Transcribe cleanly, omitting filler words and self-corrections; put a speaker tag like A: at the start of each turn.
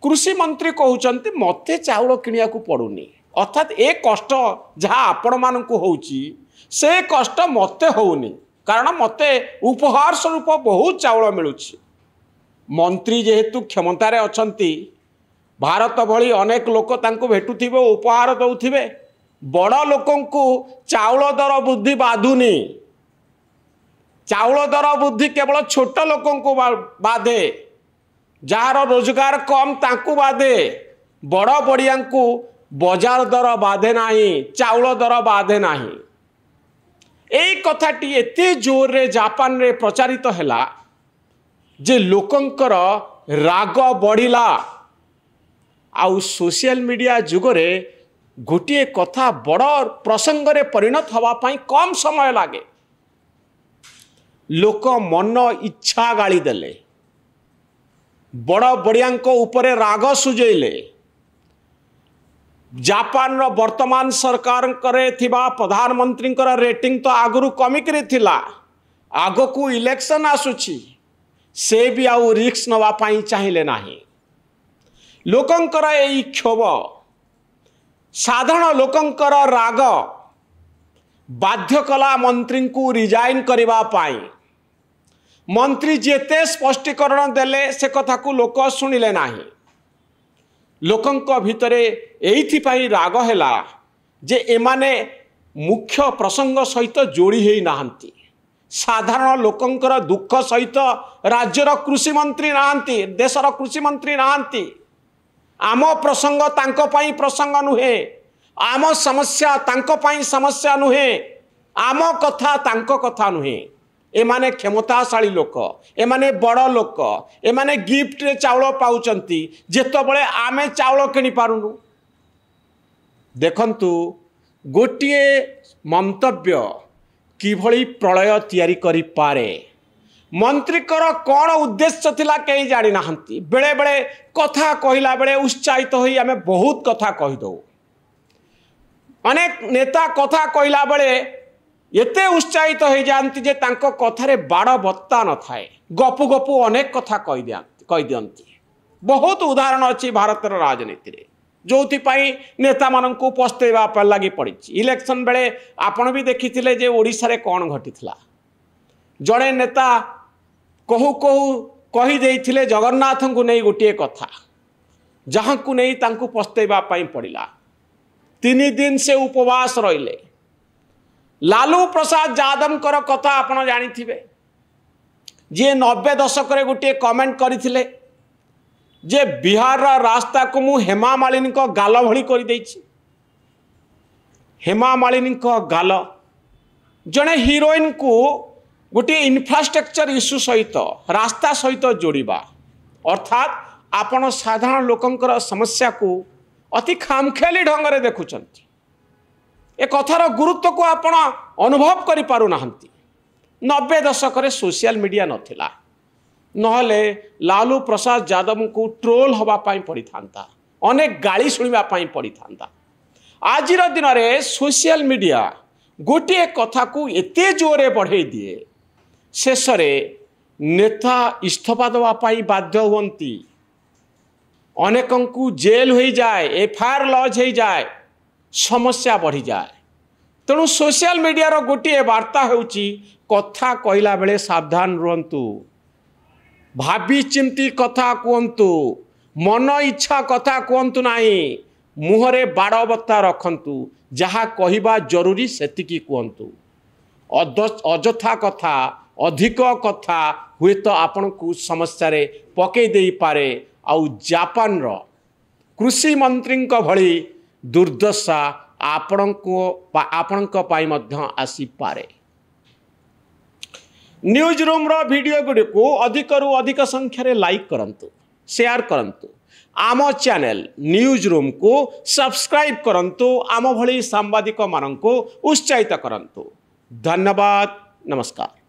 A: कृषि मंत्री कहते मते चाउल किनिया को पड़ुनी अर्थात ए कष्ट जहाँ आपण मानक होउची से कष्ट मते होउनी कारण मते उपहार स्वरूप बहुत चाउल मिलुची। मंत्री जेहेतु क्षमतार अछंती भारत भली अनेक लोक तांको भेटुथिबे उपहार दउथिबे बड़ लोकंकु चाउल दर वृद्धि बाधुनी। चाउल दर वृद्धि केवल छोट लोकंकु बाधे जार रोजगार कम तांकु बाधे बड़ बड़ियांकु बजार दर बाधे नाही चाउल दर बाधे नाही। एई कथाटी एते जोर रे जापान रे प्रचारित हैला जे लोकंकर राग बढ़िला आउ सोशल मीडिया जुगरे गोटे कथा बड़ प्रसंग रे परिणत हवा पाई कम समय लागे। लोक मन इच्छा गाली देले बड़ बड़ियांको उपरे राग सुझेले। जापान रो वर्तमान सरकार करे थिबा प्रधानमंत्री रेटिंग तो आगुरु कमिकरी थिला आगो को इलेक्शन आसुची से भी आउ रिक्स नवा पाई चाहिए नाही। लोकंकर एई क्षोभ साधारण लोकंकर राग बाध्य कला मंत्री को रिजाइन करबा पाई। मंत्री जेते स्पष्टीकरण देले से कथा को लोक शुणिले नाही। लोकंक भितरे एइथिपाई राग हैला जे एमाने मुख्य प्रसंग सहित जोड़ी हेई नाहंती। साधारण लोकंकर दुख सहित राज्यर कृषि मंत्री नाहंती देशर कृषि मंत्री नाहंती। आम प्रसंग तांको पाई प्रसंग नुहे आम समस्या तांको पाई समस्या नुहे आम कथा तांको कथा नुहे। एमाने क्षमताशाली लोक एमाने बड़ लोक एमाने गिफ्ट रे चाउल पाउचंती जेतबळे आमे चाउल किनि पारुनु। देखंतु गोटिए मंतव्य किभଳି प्रलय तैयारी करि पारे। मंत्रीकर कौन उद्देश्य थिला कहीं जानी नाहंती। बेले बेले कथा कहला बेले उत्साहित होई आमे बहुत कथा कहि दो। अनेक नेता कथा कहला बेले एते उत्साहित हो जाती जे तांको कथारे बाड़ बत्ता न थाए गपु गपु अनेक कथा कही दियंती। बहुत उदाहरण अच्छी भारतर राजनीति रे जोथिपाई नेता माननकु पस्तेवा पर लगी पड़ी। इलेक्शन बेले आपण भी देखिथिले जे ओडिसा रे कोन घटिथिला। जड़े नेता कहू कहू कही देइथिले जगन्नाथ को नहीं गोटे कथा जहाँ को नहीं तांकु पस्तेवा पाई पड़िला। 3 दिन से उपवास रहिले। लालू प्रसाद यादव कर कथा आपण जानिथिबे जे 90 दशक रे गोटे कमेंट करथिले जे बिहार रा रास्ता को मु हेमा मालिनी को गाल भली कर देछि। हेमा मालिनी को गाल जने हीरोइन को गोटे इंफ्रास्ट्रक्चर इश्यू सहित रास्ता सहित जोड़िबा अर्थात आपण साधारण लोकंकर समस्या को अति खामखेली ढंग रे देखुचंती। ए कथार गुरुत्व को आपण अनुभव करि पारु नाहंती। 90 दशक रे सोशल मीडिया नथिला नहले लालू प्रसाद यादव को ट्रोल हवा पाई पड़ी थांता अनेक गाली सुनिबा पाई पड़ी थांता। आजिर दिन रे सोशल मीडिया गोटे कथा को एते जोरे बढ़े दिए शेष रे नेता इस्तीफा देवा पाई बाध्य हुंती। अनेकंकु जेल हो जाए एफआईआर लॉज हो जाए समस्या बढ़ी जाए। तेणु सोशल मीडिया गोटे वार्ता होउची कथा कहला बेले सावधान रुहंतु भाभी चिंती कथा कहतु मन इच्छा कथा कहतु नाही मुहरे बाड़ बत्ता रखंतु जहाँ कहवा जरूरी सेतिकी कहतु। अजथा कथा अधिक कथा हुए तो आपण को समस्या रे पकई दे पारे। आउ जापान रो कृषि मंत्री भली दुर्दशा आपणक पाई मध्य आसी पारे। न्यूज रूम रो वीडियो गुडी को अधिक रु अधिक संख्या रे लाइक करंतु शेयर करंतु। आम चैनल न्यूज रूम को सब्सक्राइब करंतु। आम भली सांबादिक माननको उत्साहित करंतु। धन्यवाद नमस्कार।